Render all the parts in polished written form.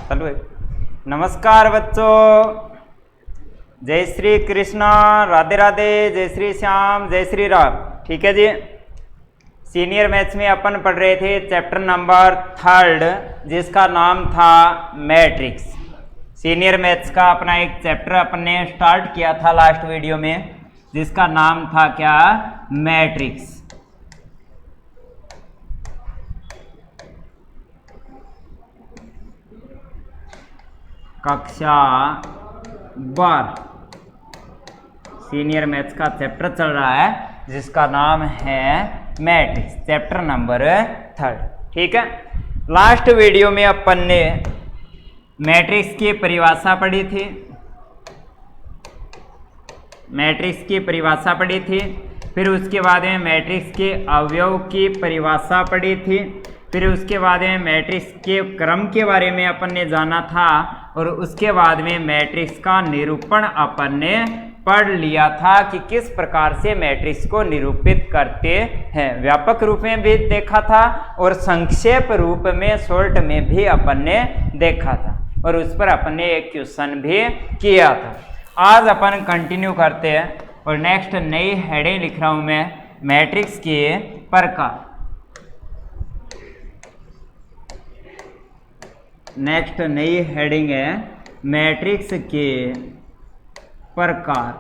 चलो नमस्कार बच्चों, जय श्री कृष्णा, राधे राधे, जय श्री श्याम, जय श्री राम। ठीक है जी। सीनियर मैथ्स में अपन पढ़ रहे थे चैप्टर नंबर 3 जिसका नाम था मैट्रिक्स। सीनियर मैथ्स का अपना एक चैप्टर अपन ने स्टार्ट किया था लास्ट वीडियो में, जिसका नाम था क्या, मैट्रिक्स। कक्षा 12 सीनियर मैथ्स का चैप्टर चल रहा है जिसका नाम है मैट्रिक्स, चैप्टर नंबर 3। ठीक है। लास्ट वीडियो में अपन ने मैट्रिक्स की परिभाषा पढ़ी थी, फिर उसके बाद में मैट्रिक्स के अवयव की परिभाषा पढ़ी थी, फिर उसके बाद में मैट्रिक्स के क्रम के बारे में अपन ने जाना था, और उसके बाद में मैट्रिक्स का निरूपण अपन ने पढ़ लिया था कि किस प्रकार से मैट्रिक्स को निरूपित करते हैं। व्यापक रूप में भी देखा था और संक्षेप रूप में शॉर्ट में भी अपन ने देखा था, और उस पर अपन ने एक क्वेश्चन भी किया था। आज अपन कंटिन्यू करते हैं और नेक्स्ट नई हेडिंग लिख रहा हूं मैं, मैट्रिक्स के प्रकार। नेक्स्ट नई हेडिंग है मैट्रिक्स के प्रकार।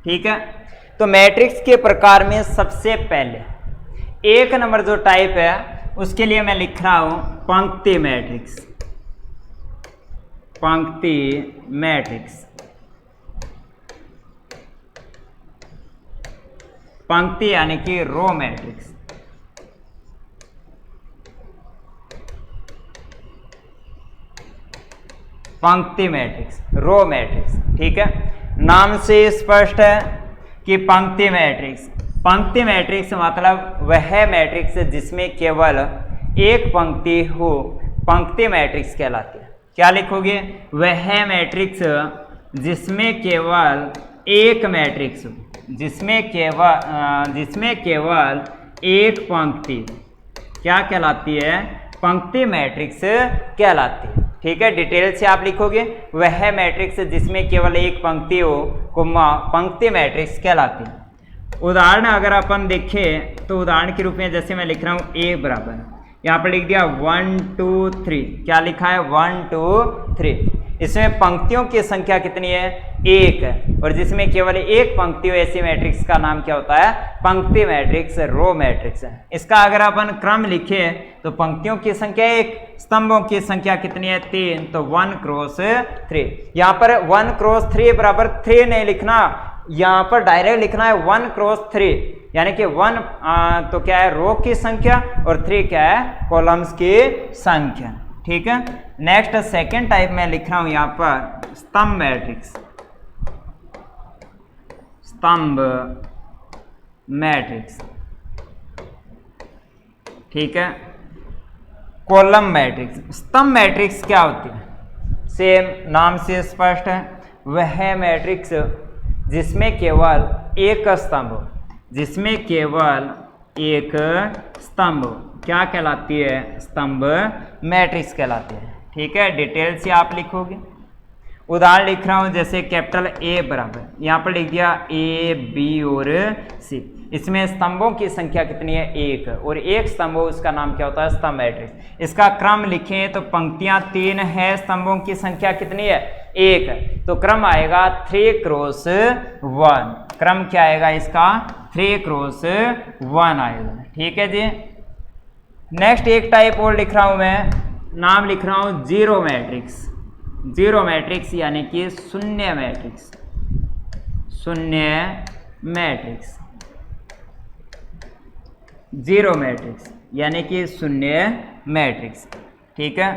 ठीक है। तो मैट्रिक्स के प्रकार में सबसे पहले एक नंबर जो टाइप है उसके लिए मैं लिख रहा हूं पंक्ति मैट्रिक्स। पंक्ति मैट्रिक्स, पंक्ति यानी कि रो मैट्रिक्स। पंक्ति मैट्रिक्स, रो मैट्रिक्स। ठीक है। नाम से स्पष्ट है कि पंक्ति मैट्रिक्स मतलब वह मैट्रिक्स जिसमें केवल एक पंक्ति हो, पंक्ति मैट्रिक्स कहलाती है। क्या लिखोगे, वह मैट्रिक्स जिसमें केवल एक मैट्रिक्स हो, जिसमें केवल एक पंक्ति क्या कहलाती है, पंक्ति मैट्रिक्स कहलाती है। ठीक है। डिटेल से आप लिखोगे वह मैट्रिक्स जिसमें केवल एक पंक्ति हो, पंक्ति मैट्रिक्स कहलाती है। उदाहरण अगर अपन देखें तो उदाहरण के रूप में जैसे मैं लिख रहा हूं ए बराबर, यहाँ पर लिख दिया 1 2 3। क्या लिखा है, 1 2 3। इसमें पंक्तियों की संख्या कितनी है, 1 है, और जिसमें केवल एक पंक्ति हो ऐसी मैट्रिक्स का नाम क्या होता है, पंक्ति मैट्रिक्स, रो मैट्रिक्स है। इसका अगर अपन क्रम लिखे तो पंक्तियों की संख्या 1, स्तंभों की संख्या कितनी है, 3, तो 1 क्रॉस 3। यहाँ पर 1 क्रॉस 3 बराबर 3 नहीं लिखना, यहाँ पर डायरेक्ट लिखना है 1 क्रॉस 3, यानी कि 1 तो क्या है, रो की संख्या, और 3 क्या है, कॉलम्स की संख्या। ठीक है। नेक्स्ट सेकेंड टाइप में लिख रहा हूं यहाँ पर स्तंभ मैट्रिक्स, स्तंभ मैट्रिक्स। ठीक है। Column matrix. स्तंभ मैट्रिक्स क्या होती है, सेम नाम से स्पष्ट है, वह मैट्रिक्स जिसमें केवल एक स्तंभ हो, जिसमें केवल एक स्तंभ हो, क्या कहलाती है, स्तंभ मैट्रिक्स कहलाती है। ठीक है। डिटेल से आप लिखोगे। उदाहरण लिख रहा हूं जैसे कैपिटल ए बराबर, यहाँ पर लिख दिया ए बी और सी। इसमें स्तंभों की संख्या कितनी है, 1, और एक स्तंभ हो उसका नाम क्या होता है, स्तंभ मैट्रिक्स। इसका क्रम लिखें तो पंक्तियां 3 है, स्तंभों की संख्या कितनी है, 1 है, तो क्रम आएगा 3 क्रॉस 1। क्रम क्या आएगा इसका, 3 क्रॉस 1 आएगा। ठीक है जी। नेक्स्ट एक टाइप और लिख रहा हूं मैं, नाम लिख रहा हूं जीरो मैट्रिक्स। जीरो मैट्रिक्स यानी कि शून्य मैट्रिक्स, शून्य मैट्रिक्स, जीरो मैट्रिक्स यानी कि शून्य मैट्रिक्स। ठीक है।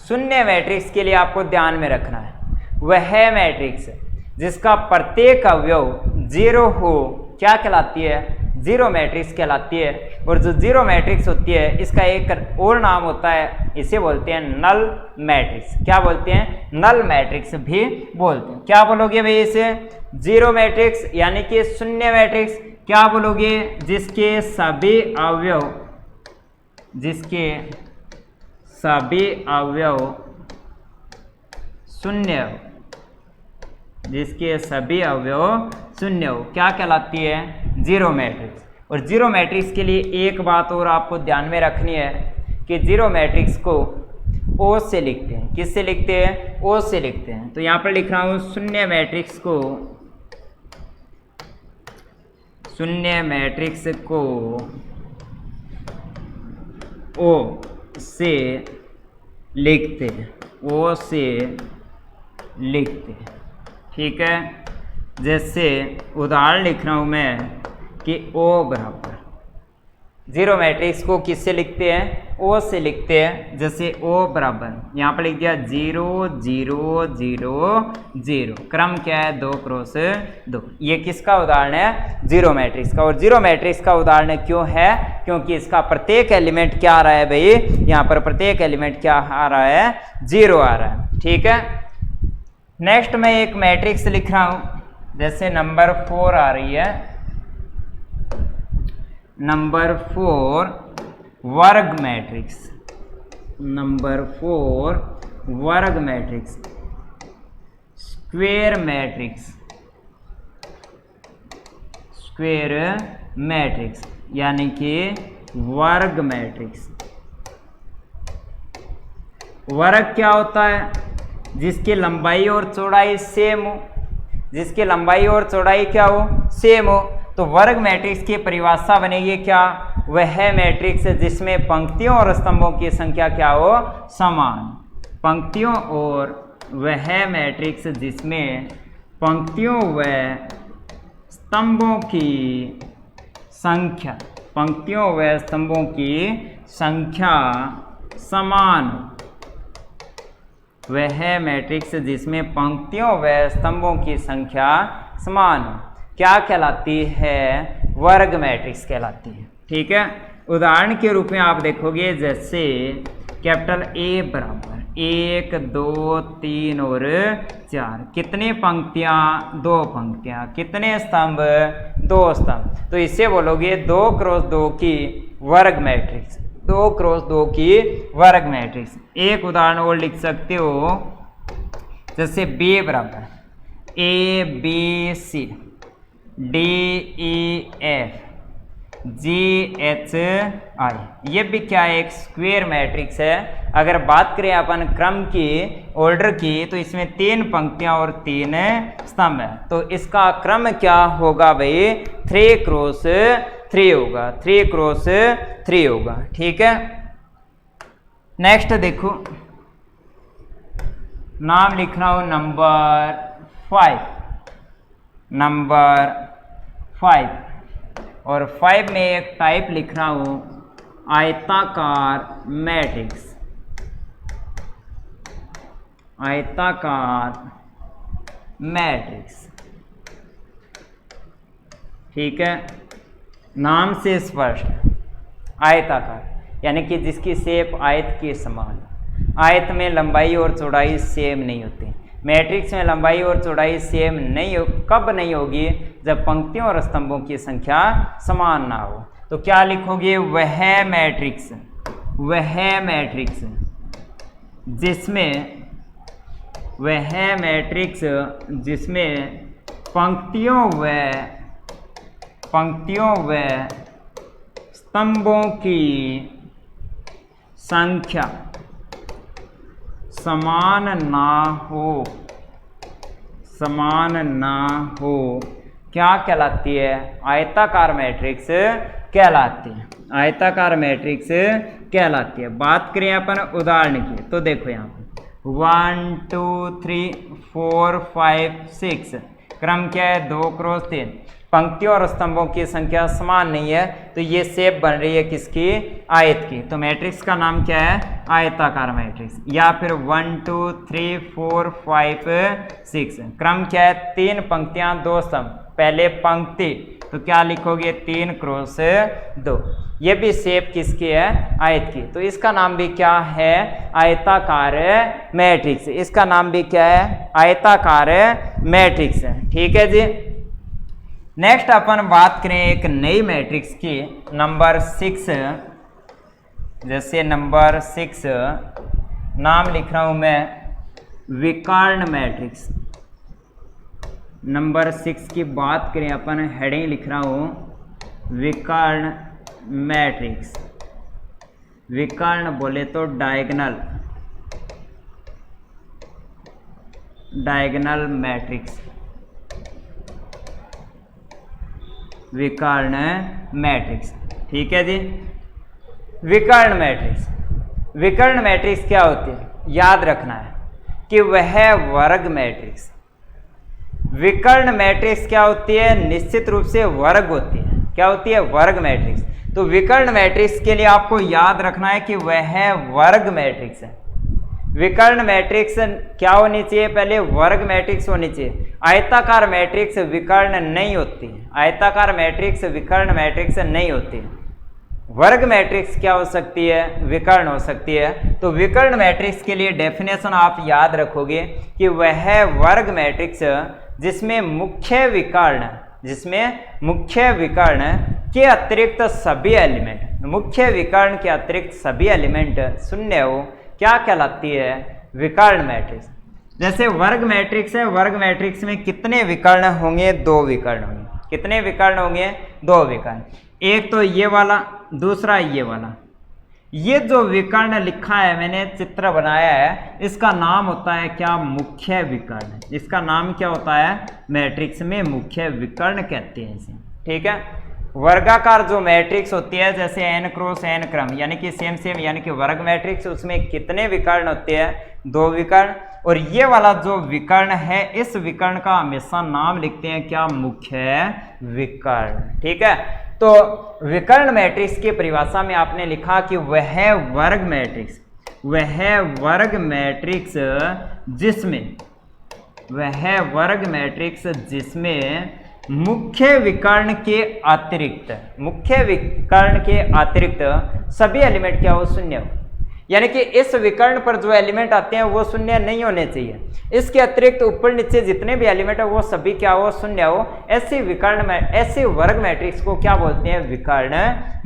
शून्य मैट्रिक्स के लिए आपको ध्यान में रखना है वह मैट्रिक्स जिसका प्रत्येक अवयव 0 हो, क्या कहलाती है, जीरो मैट्रिक्स कहलाती है। और जो जीरो मैट्रिक्स होती है इसका एक और नाम होता है, इसे बोलते हैं नल मैट्रिक्स। क्या बोलते हैं, नल मैट्रिक्स भी बोलते हैं। क्या बोलोगे भाई इसे, जीरो मैट्रिक्स यानी कि शून्य मैट्रिक्स। क्या बोलोगे, जिसके सभी अवयव, जिसके सभी अवयव शून्य हो, जिसके सभी अवयव शून्य हो, क्या कहलाती है? Zero matrix. और जीरो मैट्रिक्स के लिए एक बात और आपको ध्यान में रखनी है कि जीरो मैट्रिक्स को ओ से लिखते हैं। किससे लिखते हैं? ओ से लिखते हैं। तो यहाँ पर लिख रहा हूँ शून्य मैट्रिक्स को, शून्य मैट्रिक्स को ओ से लिखते हैं, ओ से लिखते हैं। ठीक है, जैसे उदाहरण लिख रहा हूँ मैं कि ओ बराबर, जीरो मैट्रिक्स को किससे लिखते हैं? ओ से लिखते हैं। जैसे ओ बराबर यहाँ पर लिख दिया 0 0 0 0, क्रम क्या है? 2 क्रॉस 2। ये किसका उदाहरण है? जीरो मैट्रिक्स का। और जीरो मैट्रिक्स का उदाहरण क्यों है? क्योंकि इसका प्रत्येक एलिमेंट क्या आ रहा है भाई? यहाँ पर प्रत्येक एलिमेंट क्या आ रहा है? 0 आ रहा है। ठीक है, नेक्स्ट मैं एक मैट्रिक्स लिख रहा हूँ, जैसे नंबर 4 आ रही है, नंबर 4 वर्ग मैट्रिक्स, नंबर 4 वर्ग matrix, square matrix, square matrix यानी कि वर्ग मैट्रिक्स। वर्ग क्या होता है? जिसकी लंबाई और चौड़ाई सेम हो, जिसकी लंबाई और चौड़ाई क्या हो? सेम हो। तो वर्ग मैट्रिक्स की परिभाषा बनेगी क्या? वह मैट्रिक्स जिसमें पंक्तियों और स्तंभों की संख्या क्या हो? समान। पंक्तियों और वह मैट्रिक्स जिसमें पंक्तियों व स्तंभों की संख्या, पंक्तियों व स्तंभों की संख्या समान। वह मैट्रिक्स जिसमें पंक्तियों व स्तंभों की संख्या समान क्या कहलाती है? वर्ग मैट्रिक्स कहलाती है। ठीक है, उदाहरण के रूप में आप देखोगे, जैसे कैपिटल ए बराबर 1 2 3 और 4, कितनी पंक्तियां? 2 पंक्तियां। कितने स्तंभ? 2 स्तंभ। तो इससे बोलोगे 2 क्रॉस 2 की वर्ग मैट्रिक्स, 2 क्रॉस 2 की वर्ग मैट्रिक्स। एक उदाहरण और लिख सकते हो, जैसे बी बराबर A B C D E F G H I, ये भी क्या है? एक स्क्वेयर मैट्रिक्स है। अगर बात करें अपन क्रम की, ऑर्डर की, तो इसमें 3 पंक्तियां और 3 स्तंभ है। तो इसका क्रम क्या होगा भाई? 3 क्रॉस 3 होगा, 3 क्रॉस 3 होगा। ठीक है, नेक्स्ट देखो, नाम लिख रहा हूं नंबर 5, नंबर 5, और 5 में एक टाइप लिख रहा हूं आयताकार मैट्रिक्स, आयताकार मैट्रिक्स। ठीक है, नाम से स्पष्ट, आयताकार यानी कि जिसकी शेप आयत के समान। आयत में लंबाई और चौड़ाई सेम नहीं होती। मैट्रिक्स में लंबाई और चौड़ाई सेम नहीं हो, कब नहीं होगी? जब पंक्तियों और स्तंभों की संख्या समान ना हो। तो क्या लिखोगे? वह मैट्रिक्स, वह मैट्रिक्स जिसमें, वह मैट्रिक्स जिसमें पंक्तियों व स्तंभों की संख्या समान ना हो, समान ना हो, क्या कहलाती है? आयताकार मैट्रिक्स कहलाती है, आयताकार मैट्रिक्स कहलाती है। बात करें अपन उदाहरण की, तो देखो यहाँ पर 1 2 3 4 5 6, क्रम क्या है? 2 क्रॉस 3। पंक्तियों और स्तंभों की संख्या समान नहीं है, तो ये शेप बन रही है किसकी? आयत की। तो मैट्रिक्स का नाम क्या है? आयताकार मैट्रिक्स। या फिर 1 2 3 4 5 6, क्रम क्या है? 3 पंक्तियां 2 स्तंभ। पहले पंक्ति, तो क्या लिखोगे? 3 क्रॉस 2। ये भी शेप किसकी है? आयत की। तो इसका नाम भी क्या है? आयताकार मैट्रिक्स। इसका नाम भी क्या है? आयताकार मैट्रिक्स है। ठीक है जी। नेक्स्ट अपन बात करें एक नई मैट्रिक्स की, नंबर 6, जैसे नंबर 6 नाम लिख रहा हूं मैं विकर्ण मैट्रिक्स। नंबर 6 की बात करें अपन, हेडिंग लिख रहा हूं विकर्ण मैट्रिक्स। विकर्ण बोले तो डायगोनल मैट्रिक्स, विकर्ण मैट्रिक्स। ठीक है जी। विकर्ण मैट्रिक्स क्या होती है, याद रखना है कि वह वर्ग मैट्रिक्स। विकर्ण मैट्रिक्स क्या होती है, निश्चित रूप से वर्ग होती है। क्या होती है, वर्ग मैट्रिक्स। तो विकर्ण मैट्रिक्स के लिए आपको याद रखना है कि वह वर्ग मैट्रिक्स है। विकर्ण मैट्रिक्स क्या होनी चाहिए, पहले वर्ग मैट्रिक्स होनी चाहिए। आयताकार मैट्रिक्स विकर्ण नहीं होती है, आयताकार मैट्रिक्स विकर्ण मैट्रिक्स नहीं होती है। वर्ग मैट्रिक्स क्या हो सकती है, विकर्ण हो सकती है। तो विकर्ण मैट्रिक्स के लिए डेफिनेशन आप याद रखोगे कि वह वर्ग मैट्रिक्स जिसमें मुख्य विकर्ण के अतिरिक्त सभी एलिमेंट, मुख्य विकर्ण के अतिरिक्त सभी एलिमेंट शून्य हो, क्या कहलाती है, विकर्ण मैट्रिक्स। जैसे वर्ग मैट्रिक्स है, वर्ग मैट्रिक्स में कितने विकर्ण होंगे, 2 विकर्ण होंगे। कितने विकर्ण होंगे, 2 विकर्ण। एक तो ये वाला, दूसरा ये वाला। ये जो विकर्ण लिखा है, मैंने चित्र बनाया है, इसका नाम होता है क्या, मुख्य विकर्ण। इसका नाम क्या होता है, मैट्रिक्स में मुख्य विकर्ण कहते हैं इसे। ठीक है। वर्गाकार जो मैट्रिक्स होती है, जैसे n क्रॉस n क्रम, यानी कि सेम यानी कि वर्ग मैट्रिक्स, उसमें कितने विकर्ण होते हैं, 2 विकर्ण। और ये वाला जो विकर्ण है, इस विकर्ण का हमेशा नाम लिखते हैं क्या, मुख्य विकर्ण। ठीक है। तो विकर्ण मैट्रिक्स की परिभाषा में आपने लिखा कि वह वर्ग मैट्रिक्स जिसमें मुख्य विकर्ण के अतिरिक्त सभी एलिमेंट क्या हो, शून्य हो। यानी कि इस विकर्ण पर जो एलिमेंट आते हैं वो शून्य नहीं होने चाहिए। इसके अतिरिक्त ऊपर नीचे जितने भी एलिमेंट है वो सभी क्या हो, शून्य हो। ऐसे वर्ग मैट्रिक्स को क्या बोलते हैं, विकर्ण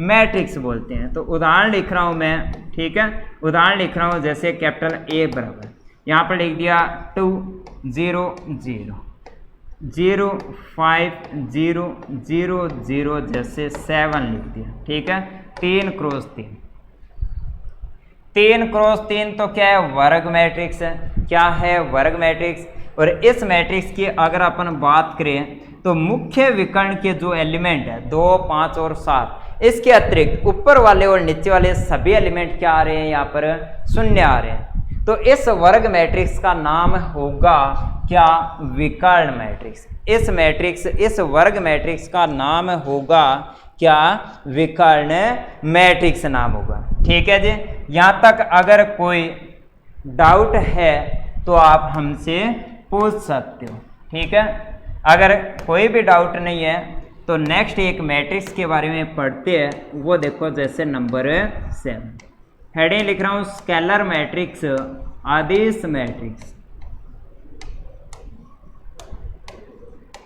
मैट्रिक्स बोलते हैं। तो उदाहरण लिख रहा हूं मैं। ठीक है। उदाहरण लिख रहा हूं, जैसे कैपिटल A बराबर, यहाँ पर लिख दिया 2 0 0 0 5 0 0 0, जैसे 7 लिख दिया। ठीक है। 3 क्रॉस 3 तो क्या है, वर्ग मैट्रिक्स है। क्या है, वर्ग मैट्रिक्स। और इस मैट्रिक्स की अगर अपन बात करें तो मुख्य विकर्ण के जो एलिमेंट है 2 5 और 7, इसके अतिरिक्त ऊपर वाले और नीचे वाले सभी एलिमेंट क्या आ रहे हैं, यहाँ पर शून्य आ रहे हैं। तो इस वर्ग मैट्रिक्स का नाम होगा क्या, विकर्ण मैट्रिक्स। इस वर्ग मैट्रिक्स का नाम होगा क्या, विकर्ण मैट्रिक्स नाम होगा। ठीक है जी। यहाँ तक अगर कोई डाउट है तो आप हमसे पूछ सकते हो। ठीक है। अगर कोई भी डाउट नहीं है तो नेक्स्ट एक मैट्रिक्स के बारे में पढ़ते हैं, वो देखो। जैसे नंबर 7, हेडिंग लिख रहा हूँ स्केलर मैट्रिक्स, आदिश मैट्रिक्स।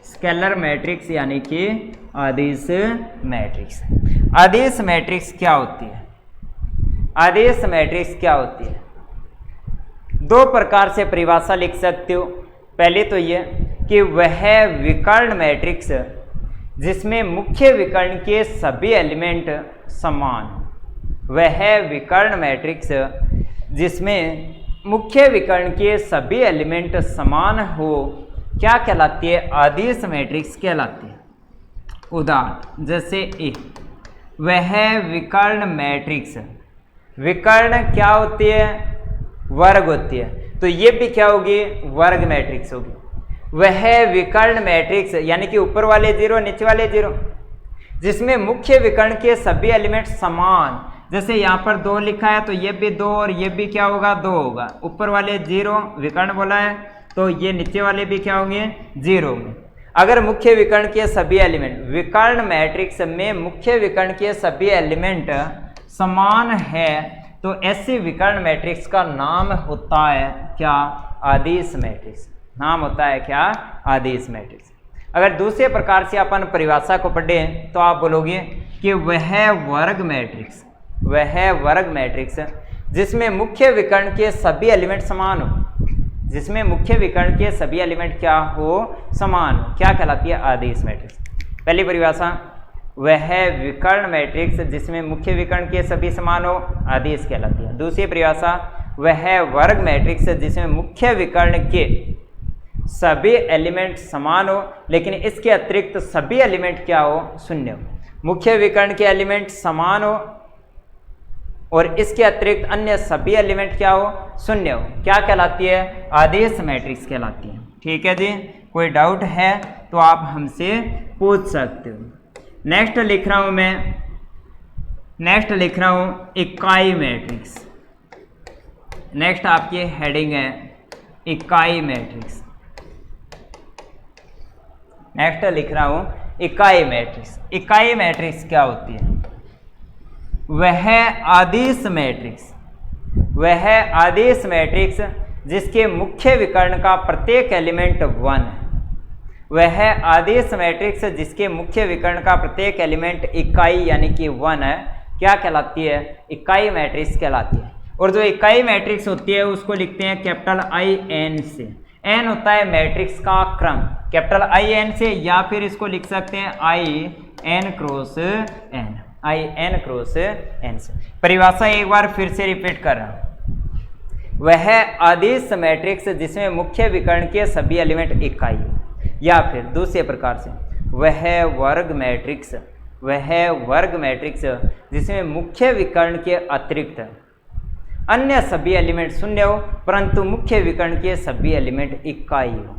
स्केलर मैट्रिक्स यानी कि आदिश मैट्रिक्स। आदिश मैट्रिक्स क्या होती है, आदिश मैट्रिक्स क्या होती है, 2 प्रकार से परिभाषा लिख सकते हो। पहले तो ये कि वह विकर्ण मैट्रिक्स जिसमें मुख्य विकर्ण के सभी एलिमेंट समान, वह विकर्ण मैट्रिक्स जिसमें मुख्य विकर्ण के सभी एलिमेंट समान हो, क्या कहलाती है, आदिश मैट्रिक्स कहलाती है। उदाहरण जैसे ए, वह विकर्ण मैट्रिक्स, विकर्ण क्या होती है, वर्ग होती है, तो ये भी क्या होगी, वर्ग मैट्रिक्स होगी। वह विकर्ण मैट्रिक्स यानी कि ऊपर वाले 0 नीचे वाले 0, जिसमें मुख्य विकर्ण के सभी एलिमेंट समान, जैसे यहाँ पर 2 लिखा है तो ये भी 2 और ये भी क्या होगा, 2 होगा। ऊपर वाले 0 विकर्ण बोला है तो ये नीचे वाले भी क्या होंगे, 0 होंगे। अगर मुख्य विकर्ण के सभी एलिमेंट, विकर्ण मैट्रिक्स में मुख्य विकर्ण के सभी एलिमेंट समान है तो ऐसे विकर्ण मैट्रिक्स का नाम होता है क्या, आदिश मैट्रिक्स। नाम होता है क्या, आदिश मैट्रिक्स। अगर दूसरे प्रकार से अपन परिभाषा को पढ़ें तो आप बोलोगे कि वह वर्ग मैट्रिक्स, वह वर्ग मैट्रिक्स जिसमें मुख्य विकर्ण के सभी एलिमेंट समान हो, जिसमें मुख्य विकर्ण के सभी एलिमेंट क्या हो, समान हो, क्या कहलाती है, आदेश मैट्रिक्स। पहली परिभाषा, वह विकर्ण मैट्रिक्स जिसमें मुख्य विकर्ण के सभी समान हो, आदेश कहलाती है। दूसरी परिभाषा, वह वर्ग मैट्रिक्स जिसमें मुख्य विकर्ण के सभी एलिमेंट समान हो लेकिन इसके अतिरिक्त सभी एलिमेंट क्या हो, शून्य हो। मुख्य विकर्ण के एलिमेंट समान हो और इसके अतिरिक्त अन्य सभी एलिमेंट क्या हो, शून्य हो, क्या कहलाती है, आदेश मैट्रिक्स कहलाती है। ठीक है जी, कोई डाउट है तो आप हमसे पूछ सकते हो। नेक्स्ट लिख रहा हूं मैं, नेक्स्ट लिख रहा हूं इकाई मैट्रिक्स। नेक्स्ट आपकी हेडिंग है इकाई मैट्रिक्स। नेक्स्ट लिख रहा हूं इकाई मैट्रिक्स। इकाई मैट्रिक्स क्या होती है, वह आदेश मैट्रिक्स, वह आदेश मैट्रिक्स जिसके मुख्य विकर्ण का प्रत्येक एलिमेंट 1 है, वह आदेश मैट्रिक्स जिसके मुख्य विकर्ण का प्रत्येक एलिमेंट इकाई यानी कि 1 है, क्या कहलाती है, इकाई मैट्रिक्स कहलाती है। और जो इकाई मैट्रिक्स होती है उसको लिखते हैं कैपिटल IN से। n होता है मैट्रिक्स का क्रम, कैपिटल IN से, या फिर इसको लिख सकते हैं IN cross n, IN cross n से। परिभाषा एक बार फिर से रिपीट कर रहा हूं, वह आदेश मैट्रिक्स जिसमें मुख्य विकर्ण के सभी एलिमेंट इकाई हो, या फिर दूसरे प्रकार से वह वर्ग मैट्रिक्स, वह वर्ग मैट्रिक्स जिसमें मुख्य विकर्ण के अतिरिक्त अन्य सभी एलिमेंट शून्य हो परंतु मुख्य विकर्ण के सभी एलिमेंट इकाई हो।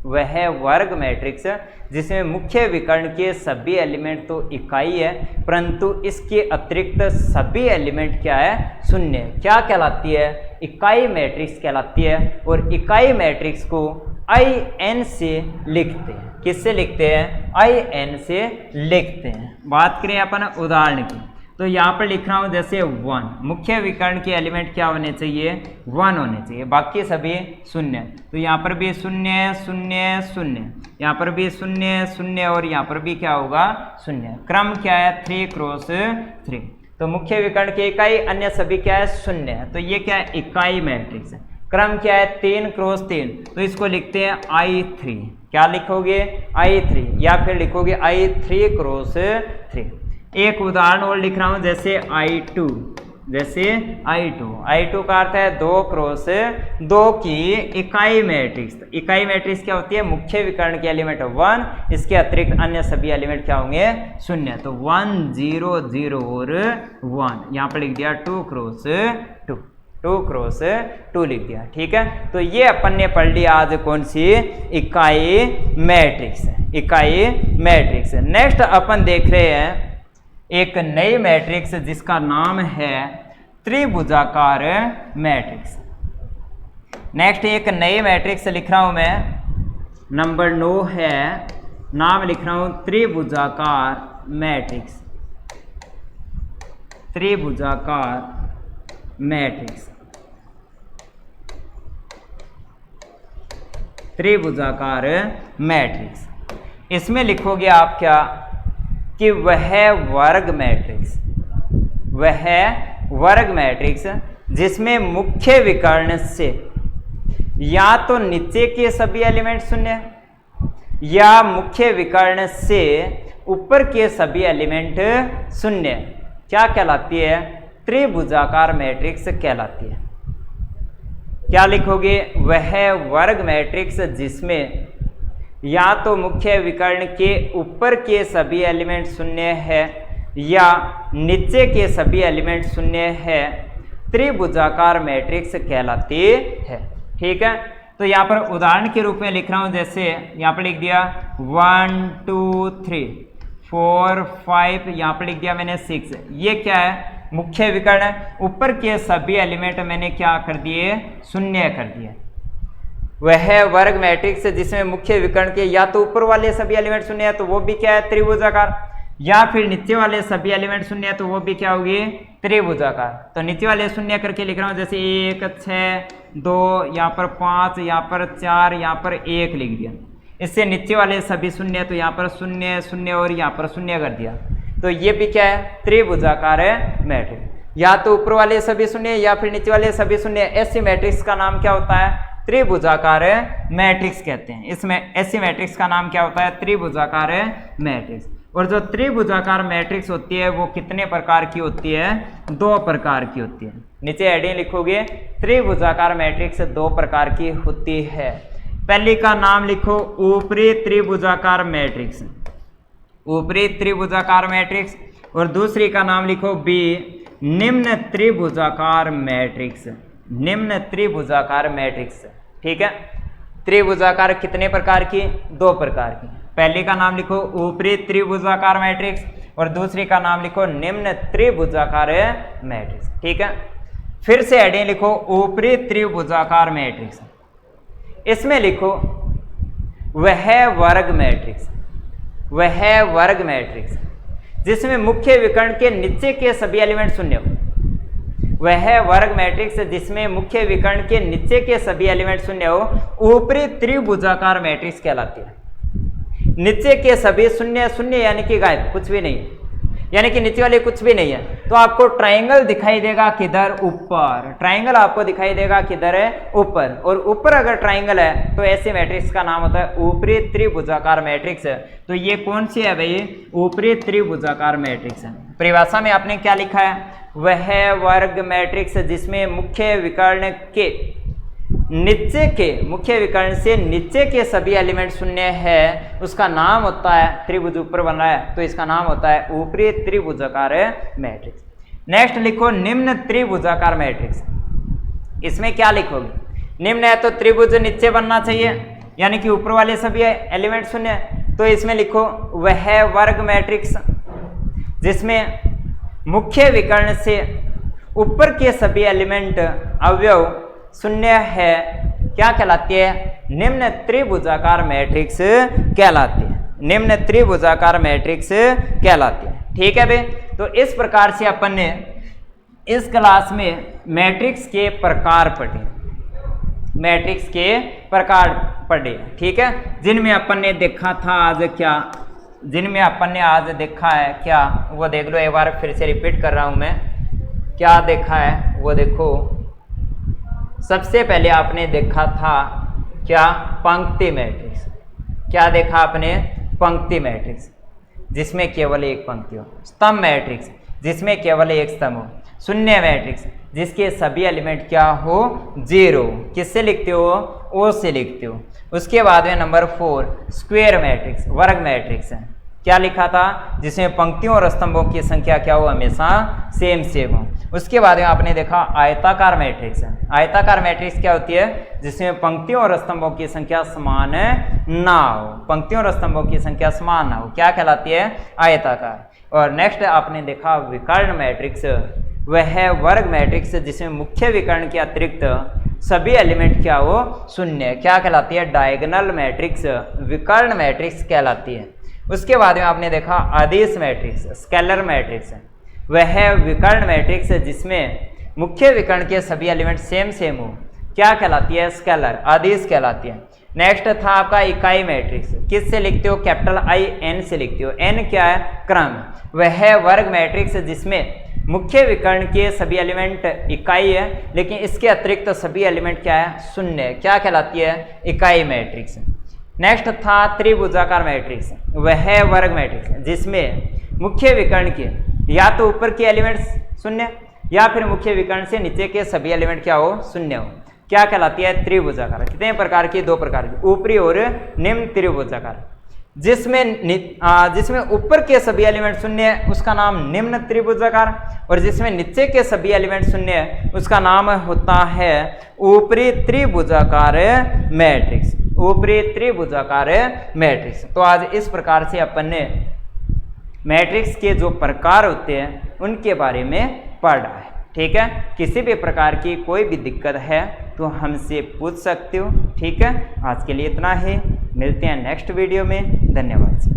वह वर्ग मैट्रिक्स जिसमें मुख्य विकर्ण के सभी एलिमेंट तो इकाई है परंतु इसके अतिरिक्त सभी एलिमेंट क्या है, शून्य, क्या कहलाती है, इकाई मैट्रिक्स कहलाती है। और इकाई मैट्रिक्स को IN से लिखते हैं, किससे लिखते हैं, IN से लिखते हैं। बात करें अपन उदाहरण की, तो यहाँ पर लिख रहा हूँ जैसे 1, मुख्य विकर्ण के एलिमेंट क्या होने चाहिए, 1 होने चाहिए, बाकी सभी शून्य। तो यहाँ पर भी शून्य शून्य शून्य, यहाँ पर भी शून्य शून्य और यहाँ पर भी क्या होगा, शून्य। क्रम क्या है, 3 क्रॉस 3। तो मुख्य विकर्ण की इकाई, अन्य सभी क्या है, शून्य है। तो ये क्या है, इकाई मैट्रिक्स है। क्रम क्या है, 3 क्रॉस 3, तो इसको लिखते हैं I3। क्या लिखोगे, I3, या फिर लिखोगे I3 क्रॉस 3। एक उदाहरण और लिख रहा हूं जैसे I2, जैसे I2 का अर्थ है 2 क्रॉस 2 की इकाई मैट्रिक्स। इकाई मैट्रिक्स क्या होती है, मुख्य विकर्ण के एलिमेंट 1, इसके अतिरिक्त अन्य सभी एलिमेंट क्या होंगे, शून्य। तो 1 0 0 और 1, यहाँ पर लिख दिया 2 क्रॉस 2, 2 क्रॉस 2 लिख दिया। ठीक है, तो ये अपन ने पढ़ लिया आज कौन सी, इकाई मैट्रिक्स, इकाई मैट्रिक्स। नेक्स्ट अपन देख रहे हैं एक नई मैट्रिक्स जिसका नाम है त्रिभुजाकार मैट्रिक्स। नेक्स्ट एक नई मैट्रिक्स लिख रहा हूं मैं, नंबर 9 है, नाम लिख रहा हूं त्रिभुजाकार मैट्रिक्स, त्रिभुजाकार मैट्रिक्स, त्रिभुजाकार मैट्रिक्स। इसमें लिखोगे आप क्या कि वह वर्ग मैट्रिक्स, वह वर्ग मैट्रिक्स जिसमें मुख्य विकर्ण से या तो नीचे के सभी एलिमेंट शून्य या मुख्य विकर्ण से ऊपर के सभी एलिमेंट शून्य, क्या कहलाती है, त्रिभुजाकार मैट्रिक्स कहलाती है। क्या लिखोगे, वह वर्ग मैट्रिक्स जिसमें या तो मुख्य विकर्ण के ऊपर के सभी एलिमेंट शून्य है या नीचे के सभी एलिमेंट शून्य है, त्रिभुजाकार मैट्रिक्स कहलाती है। ठीक है, तो यहाँ पर उदाहरण के रूप में लिख रहा हूँ, जैसे यहाँ पर लिख दिया 1 2 3 4 5, यहाँ पर लिख दिया मैंने 6। ये क्या है, मुख्य विकर्ण, ऊपर के सभी एलिमेंट मैंने क्या कर दिए, शून्य कर दिए। वह वर्ग मैट्रिक्स जिसमें मुख्य विकर्ण के या तो ऊपर वाले सभी एलिमेंट शून्य है तो वो भी क्या है, त्रिभुजाकार, या फिर नीचे वाले सभी एलिमेंट शून्य है तो वो भी क्या होगी, त्रिभुजाकार। तो नीचे वाले शून्य करके लिख रहा हूँ, जैसे 1 6 2, यहाँ पर 5, यहाँ पर 4, यहाँ पर 1 लिख दिया। इससे नीचे वाले सभी शून्य, तो यहाँ पर शून्य शून्य और यहाँ पर शून्य कर दिया। तो ये भी क्या है, त्रिभुजाकार है मैट्रिक्स। या तो ऊपर वाले सभी शून्य या फिर नीचे वाले सभी शून्य, ऐसी मैट्रिक्स का नाम क्या होता है? त्रिभुजाकार मैट्रिक्स कहते हैं। इसमें ऐसी मैट्रिक्स का नाम क्या होता है? त्रिभुजाकार मैट्रिक्स। और जो त्रिभुजाकार मैट्रिक्स होती है वो कितने प्रकार की होती है? 2 प्रकार की होती है। नीचे हेडिंग लिखोगे त्रिभुजाकार मैट्रिक्स 2 प्रकार की होती है। पहली का नाम लिखो ऊपरी त्रिभुजाकार मैट्रिक्स, ऊपरी त्रिभुजाकार मैट्रिक्स। और दूसरी का नाम लिखो बी, निम्न त्रिभुजाकार मैट्रिक्स, निम्न त्रिभुजाकार मैट्रिक्स। ठीक है, त्रिभुजाकार कितने प्रकार की? 2 प्रकार की। पहली का नाम लिखो ऊपरी त्रिभुजाकार मैट्रिक्स और दूसरी का नाम लिखो निम्न त्रिभुजाकार मैट्रिक्स। ठीक है, फिर से हेडिंग लिखो ऊपरी त्रिभुजाकार मैट्रिक्स। इसमें लिखो वह वर्ग मैट्रिक्स, वह वर्ग मैट्रिक्स जिसमें मुख्य विकर्ण के नीचे के सभी एलिमेंट शून्य हो। वह वर्ग मैट्रिक्स जिसमें मुख्य विकर्ण के नीचे के सभी एलिमेंट शून्य हो, ऊपरी त्रिभुजाकार मैट्रिक्स कहलाती है। नीचे के सभी शून्य शून्य यानी कि गायब, कुछ भी नहीं, यानी कि नीचे वाले कुछ भी नहीं है। तो आपको ट्राइंगल दिखाई देगा किधर? ऊपर। ट्राइंगल आपको दिखाई देगा किधर है? ऊपर। और ऊपर अगर ट्राइंगल है तो ऐसे मैट्रिक्स का नाम होता है ऊपरी त्रिभुजाकार मैट्रिक्स। तो ये कौन सी है भाई? ऊपरी त्रिभुजाकार मैट्रिक्स है। परिभाषा में आपने क्या लिखा है? वह वर्ग मैट्रिक्स जिसमें मुख्य विकर्ण के नीचे के, मुख्य विकर्ण से नीचे के सभी एलिमेंट शून्य है, उसका नाम होता है, त्रिभुज ऊपर बन रहा है तो इसका नाम होता है ऊपरी त्रिभुजाकार मैट्रिक्स। नेक्स्ट लिखो निम्न त्रिभुजाकार मैट्रिक्स। इसमें क्या लिखोगे? निम्न है तो त्रिभुज नीचे बनना चाहिए, यानी कि ऊपर वाले सभी एलिमेंट शून्य है। तो इसमें लिखो वह वर्ग मैट्रिक्स जिसमें मुख्य विकर्ण से ऊपर के सभी एलिमेंट अवयव शून्य है, क्या कहलाती है? निम्न त्रिभुजाकार मैट्रिक्स कहलाती है, निम्न त्रिभुजाकार मैट्रिक्स कहलाती है। ठीक है भाई, तो इस प्रकार से अपन ने इस क्लास में मैट्रिक्स के प्रकार पढ़े, मैट्रिक्स के प्रकार पढ़े। ठीक है, जिनमें अपन ने देखा था आज क्या, जिनमें अपन ने आज देखा है क्या, वो देख लो एक बार, फिर से रिपीट कर रहा हूं मैं। क्या देखा है वो देखो। सबसे पहले आपने देखा था क्या? पंक्ति मैट्रिक्स। क्या देखा आपने? पंक्ति मैट्रिक्स जिसमें केवल एक पंक्ति हो। स्तंभ मैट्रिक्स जिसमें केवल एक स्तंभ हो। शून्य मैट्रिक्स जिसके सभी एलिमेंट क्या हो? 0। किससे लिखते हो? ओ से लिखते हो। उसके बाद में नंबर 4 स्क्वायर मैट्रिक्स, वर्ग मैट्रिक्स है। क्या लिखा था? जिसमें पंक्तियों और स्तंभों की संख्या क्या हो? हमेशा सेम सेम हो। उसके बाद में आपने देखा आयताकार मैट्रिक्स है। आयताकार मैट्रिक्स क्या होती है? जिसमें पंक्तियों और स्तंभों की संख्या समान ना हो, पंक्तियों और स्तंभों की संख्या समान ना हो, क्या कहलाती है? आयताकार। और नेक्स्ट आपने देखा विकर्ण मैट्रिक्स, वह वर्ग मैट्रिक्स जिसमें मुख्य विकर्ण के अतिरिक्त सभी एलिमेंट क्या हो? शून्य, क्या कहलाती है? डायगोनल मैट्रिक्स, विकर्ण मैट्रिक्स कहलाती है। उसके बाद में आपने देखा अदिश मैट्रिक्स, स्केलर मैट्रिक्स है। वह विकर्ण मैट्रिक्स जिसमें मुख्य विकर्ण के सभी एलिमेंट सेम सेम हो, क्या कहलाती है? स्केलर, अदिश कहलाती है। नेक्स्ट था आपका इकाई मैट्रिक्स। किस से लिखते हो? कैपिटल I N से लिखते हो। N क्या है? क्रम। वह वर्ग मैट्रिक्स जिसमें मुख्य विकर्ण के सभी एलिमेंट इकाई है, लेकिन इसके अतिरिक्त सभी एलिमेंट क्या है? शून्य, क्या कहलाती है? इकाई मैट्रिक्स। नेक्स्ट था त्रिभुजाकार मैट्रिक्स, वह वर्ग मैट्रिक्स जिसमें मुख्य विकर्ण के या तो ऊपर के एलिमेंट्स शून्य या फिर मुख्य विकर्ण से नीचे के सभी एलिमेंट क्या हो? शून्य हो, क्या कहलाती है? त्रिभुजाकार। कितने प्रकार की? 2 प्रकार की, ऊपरी और निम्न त्रिभुजाकार। जिसमें ऊपर के सभी एलिमेंट शून्य है उसका नाम निम्न त्रिभुजाकार, और जिसमें नीचे के सभी एलिमेंट शून्य है उसका नाम होता है ऊपरी त्रिभुजाकार मैट्रिक्स, ऊपरी त्रिभुजाकार मैट्रिक्स। तो आज इस प्रकार से अपन ने मैट्रिक्स के जो प्रकार होते हैं उनके बारे में पढ़ा है। ठीक है, किसी भी प्रकार की कोई भी दिक्कत है तो हमसे पूछ सकते हो। ठीक है, आज के लिए इतना ही, मिलते हैं नेक्स्ट वीडियो में। धन्यवाद।